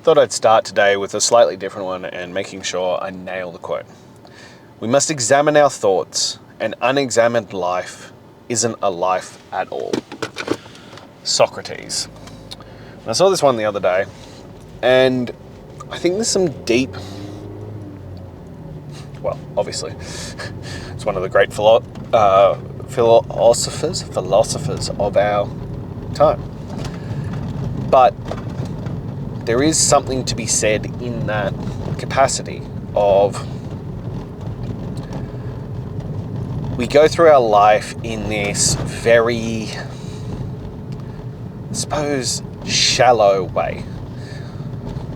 Thought I'd start today with a slightly different one and making sure I nail the quote. We must examine our thoughts. An unexamined life isn't a life at all. Socrates. And I saw this one the other day, and I think there's some deep, well, obviously, it's one of the great philosophers of our time. But there is something to be said in that capacity of we go through our life in this very, I suppose, shallow way.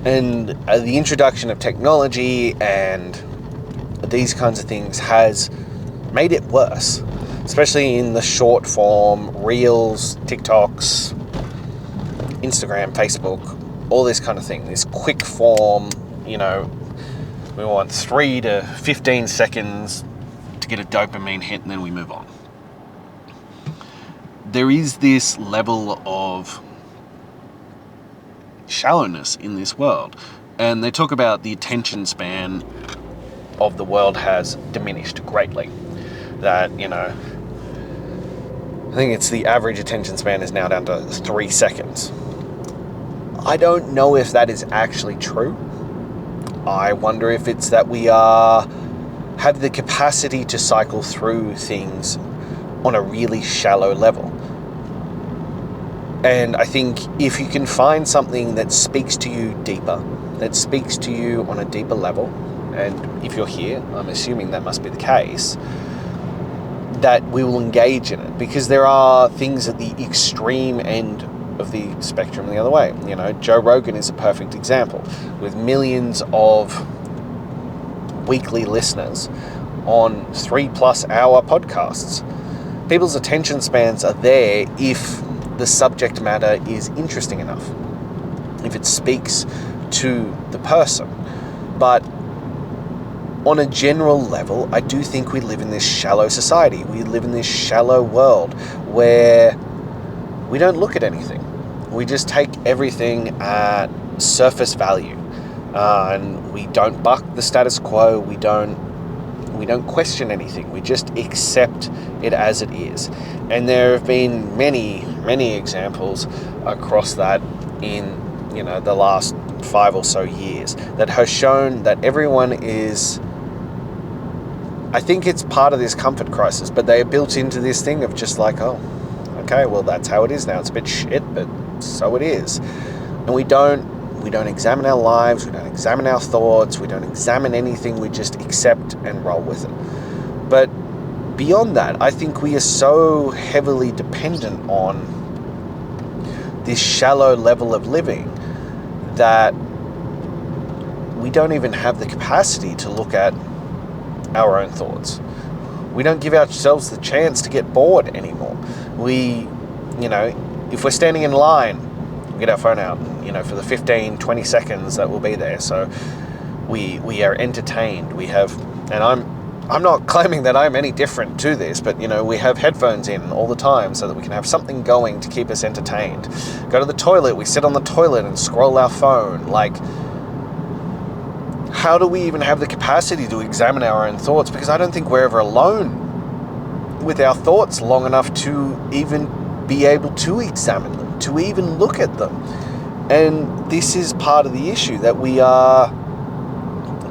And the introduction of technology and these kinds of things has made it worse, especially in the short form, Reels, TikToks, Instagram, Facebook, all this kind of thing, this quick form, we want 3 to 15 seconds to get a dopamine hit and then we move on. There is this level of shallowness in this world, and they talk about the attention span of the world has diminished greatly. That, I think it's the average attention span is now down to 3 seconds. I don't know if that is actually true. I wonder if it's that we have the capacity to cycle through things on a really shallow level. And I think if you can find something that speaks to you deeper, that speaks to you on a deeper level, and if you're here, I'm assuming that must be the case, that we will engage in it, because there are things at the extreme end of the spectrum the other way. Joe Rogan is a perfect example, with millions of weekly listeners on 3+ hour podcasts. People's attention spans are there if the subject matter is interesting enough, if it speaks to the person. But on a general level, I do think we live in this shallow society. We live in this shallow world where we don't look at anything. We just take everything at surface value, and we don't buck the status quo. We don't question anything. We just accept it as it is. And there have been many, many examples across that in the last 5 or so years that has shown that everyone is, I think it's part of this comfort crisis, but they are built into this thing of just like, oh, okay, well, that's how it is now. It's a bit shit, but so it is. And we don't examine our lives, we don't examine our thoughts, we don't examine anything, we just accept and roll with it. But beyond that, I think we are so heavily dependent on this shallow level of living that we don't even have the capacity to look at our own thoughts. We don't give ourselves the chance to get bored anymore. We, if we're standing in line, we get our phone out, for the 15, 20 seconds that will be there. So we are entertained. We have, and I'm not claiming that I'm any different to this, but, we have headphones in all the time so that we can have something going to keep us entertained. Go to the toilet, we sit on the toilet and scroll our phone. Like, how do we even have the capacity to examine our own thoughts? Because I don't think we're ever alone with our thoughts long enough to even be able to examine them, to even look at them. And this is part of the issue, that we are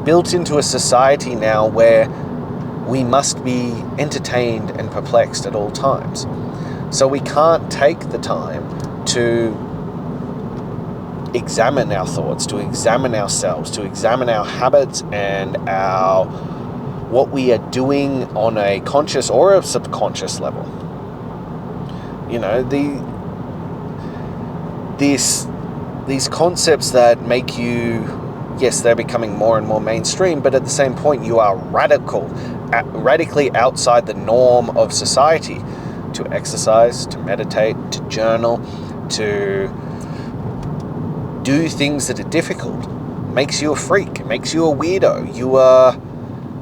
built into a society now where we must be entertained and perplexed at all times. So we can't take the time to examine our thoughts, to examine ourselves, to examine our habits and what we are doing on a conscious or a subconscious level. These concepts that make you, yes, they're becoming more and more mainstream, but at the same point you are radically outside the norm of society. To exercise, to meditate, to journal, to do things that are difficult makes you a freak, it makes you a weirdo. You are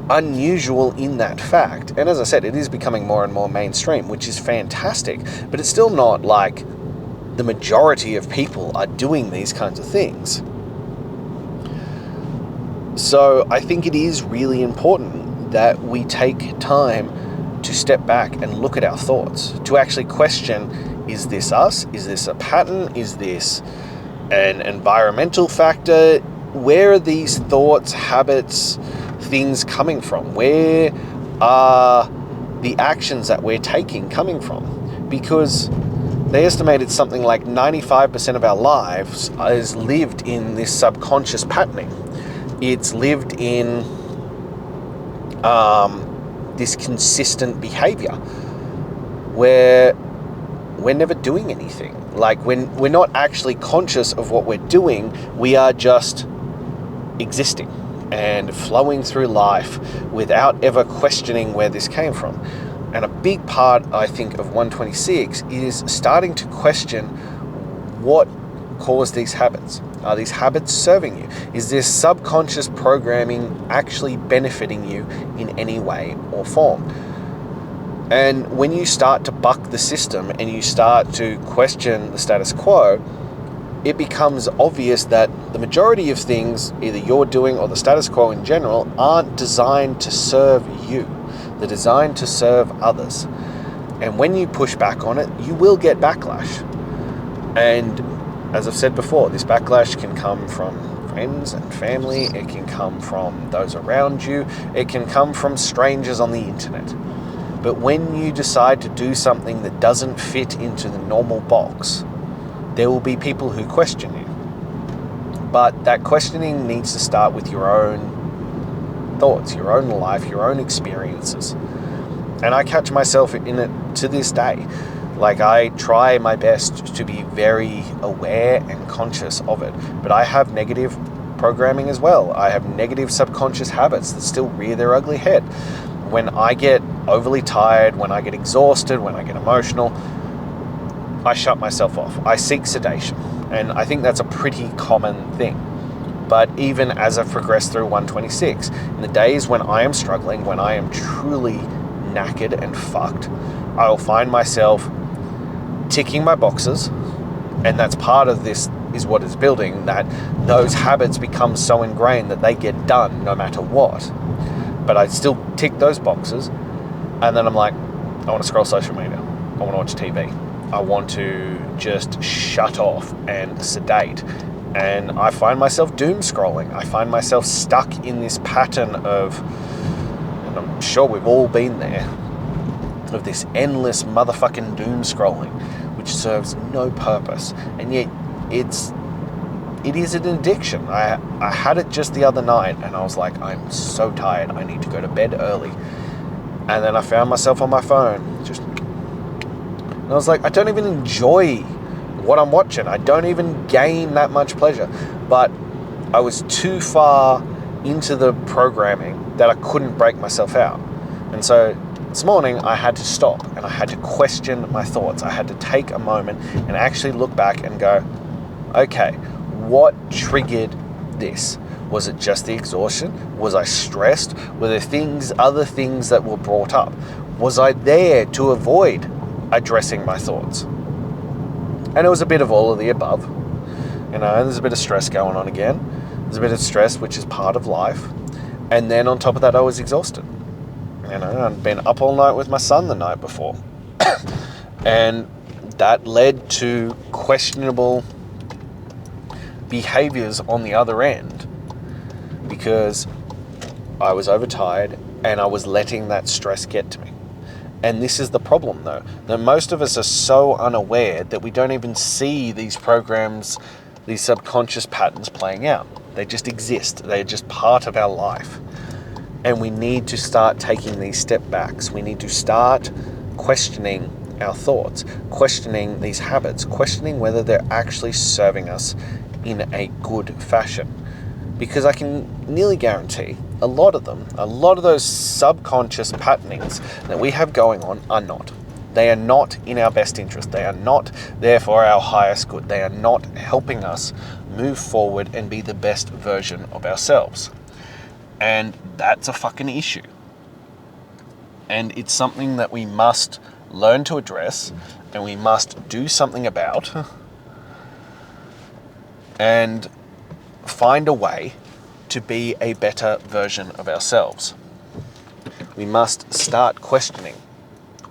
unusual in that fact. And as I said, it is becoming more and more mainstream, which is fantastic, but it's still not like the majority of people are doing these kinds of things. So I think it is really important that we take time to step back and look at our thoughts, to actually question, is this us? Is this a pattern? Is this an environmental factor? Where are these thoughts, habits, things coming from? Where are the actions that we're taking coming from? Because they estimated something like 95% of our lives is lived in this subconscious patterning. It's lived in this consistent behavior where we're never doing anything. Like, when we're not actually conscious of what we're doing, we are just existing and flowing through life without ever questioning where this came from. And a big part, I think, of 126 is starting to question what caused these habits. Are these habits serving you? Is this subconscious programming actually benefiting you in any way or form? And when you start to buck the system and you start to question the status quo, it becomes obvious that the majority of things, either you're doing or the status quo in general, aren't designed to serve you. They're designed to serve others. And when you push back on it, you will get backlash. And as I've said before, this backlash can come from friends and family. It can come from those around you. It can come from strangers on the internet. But when you decide to do something that doesn't fit into the normal box, there will be people who question you. But that questioning needs to start with your own thoughts, your own life, your own experiences. And I catch myself in it to this day. Like, I try my best to be very aware and conscious of it. But I have negative programming as well. I have negative subconscious habits that still rear their ugly head. When I get overly tired, when I get exhausted, when I get emotional, I shut myself off. I seek sedation. And I think that's a pretty common thing. But even as I've progressed through 126, in the days when I am struggling, when I am truly knackered and fucked, I'll find myself ticking my boxes. And that's part of this is what is building, that those habits become so ingrained that they get done no matter what. But I still tick those boxes. And then I'm like, I want to scroll social media. I want to watch TV. I want to just shut off and sedate. And I find myself doom scrolling. I find myself stuck in this pattern of, and I'm sure we've all been there, of this endless motherfucking doom scrolling, which serves no purpose. And yet it is an addiction. I had it just the other night and I was like, I'm so tired. I need to go to bed early. And then I found myself on my phone, and I was like, I don't even enjoy what I'm watching. I don't even gain that much pleasure. But I was too far into the programming that I couldn't break myself out. And so this morning I had to stop and I had to question my thoughts. I had to take a moment and actually look back and go, okay, what triggered this? Was it just the exhaustion? Was I stressed? Were there other things that were brought up? Was I there to avoid addressing my thoughts? And it was a bit of all of the above. There's a bit of stress going on again. There's a bit of stress, which is part of life. And then on top of that, I was exhausted. I'd been up all night with my son the night before. And that led to questionable behaviours on the other end, because I was overtired and I was letting that stress get to me. And this is the problem, though, that most of us are so unaware that we don't even see these programs, these subconscious patterns playing out. They just exist. They're just part of our life. And we need to start taking these step backs. We need to start questioning our thoughts, questioning these habits, questioning whether they're actually serving us in a good fashion. Because I can nearly guarantee a lot of those subconscious patternings that we have going on are not. They are not in our best interest. They are not there for our highest good. They are not helping us move forward and be the best version of ourselves. And that's a fucking issue. And it's something that we must learn to address and we must do something about and find a way to be a better version of ourselves. We must start questioning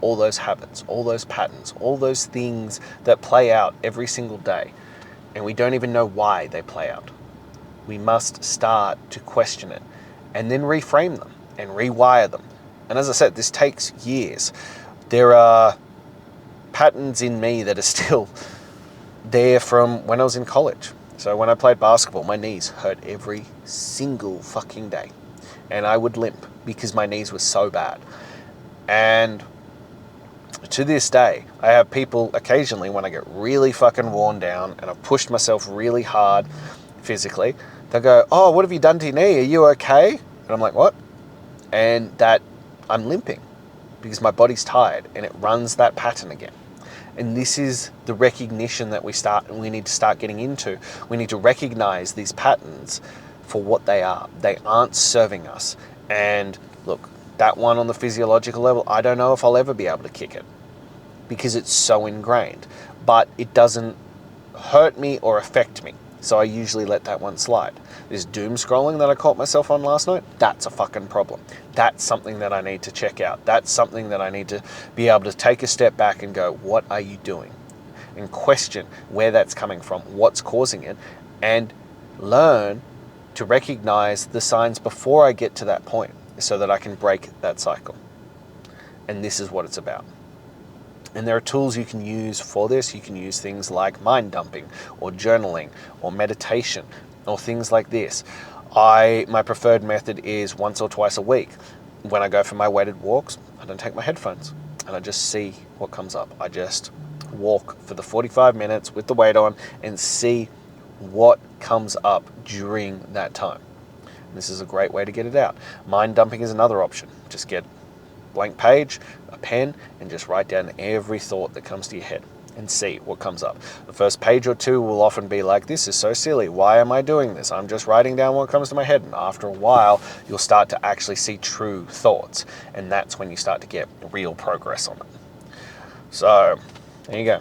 all those habits, all those patterns, all those things that play out every single day, and we don't even know why they play out. We must start to question it and then reframe them and rewire them. And as I said, this takes years. There are patterns in me that are still there from when I was in college. So when I played basketball, my knees hurt every single fucking day. And I would limp because my knees were so bad. And to this day, I have people occasionally when I get really fucking worn down and I've pushed myself really hard physically, they'll go, "Oh, what have you done to your knee? Are you okay?" And I'm like, "What?" And that I'm limping because my body's tired and it runs that pattern again. And this is the recognition that we need to start getting into. We need to recognize these patterns for what they are. They aren't serving us. And look, that one on the physiological level, I don't know if I'll ever be able to kick it because it's so ingrained, but it doesn't hurt me or affect me. So I usually let that one slide. This doom scrolling that I caught myself on last night, that's a fucking problem. That's something that I need to check out. That's something that I need to be able to take a step back and go, what are you doing? And question where that's coming from, what's causing it, and learn to recognize the signs before I get to that point so that I can break that cycle. And this is what it's about. And there are tools you can use for this. You can use things like mind dumping or journaling or meditation or things like this. My preferred method is once or twice a week. When I go for my weighted walks, I don't take my headphones and I just see what comes up. I just walk for the 45 minutes with the weight on and see what comes up during that time. And this is a great way to get it out. Mind dumping is another option. Just get blank page, a pen, and just write down every thought that comes to your head and see what comes up. The first page or two will often be like, this is so silly. Why am I doing this? I'm just writing down what comes to my head. And after a while, you'll start to actually see true thoughts. And that's when you start to get real progress on it. So there you go.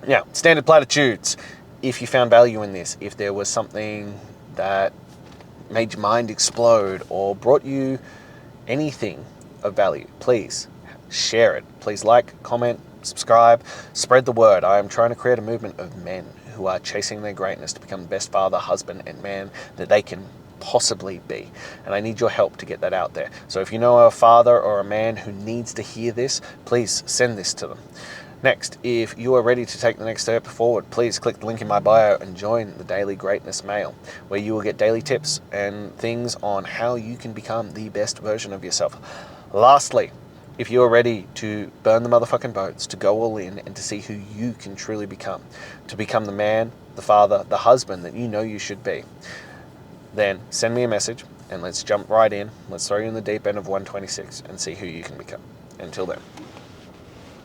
Now, standard platitudes. If you found value in this, if there was something that made your mind explode or brought you anything of value, please share it. Please like, comment, subscribe, spread the word. I am trying to create a movement of men who are chasing their greatness to become the best father, husband, and man that they can possibly be. And I need your help to get that out there. So if you know a father or a man who needs to hear this, please send this to them. Next, if you are ready to take the next step forward, please click the link in my bio and join the Daily Greatness Mail, where you will get daily tips and things on how you can become the best version of yourself. Lastly, if you are ready to burn the motherfucking boats, to go all in, and to see who you can truly become, to become the man, the father, the husband that you know you should be, then send me a message and let's jump right in. Let's throw you in the deep end of 126 and see who you can become. Until then.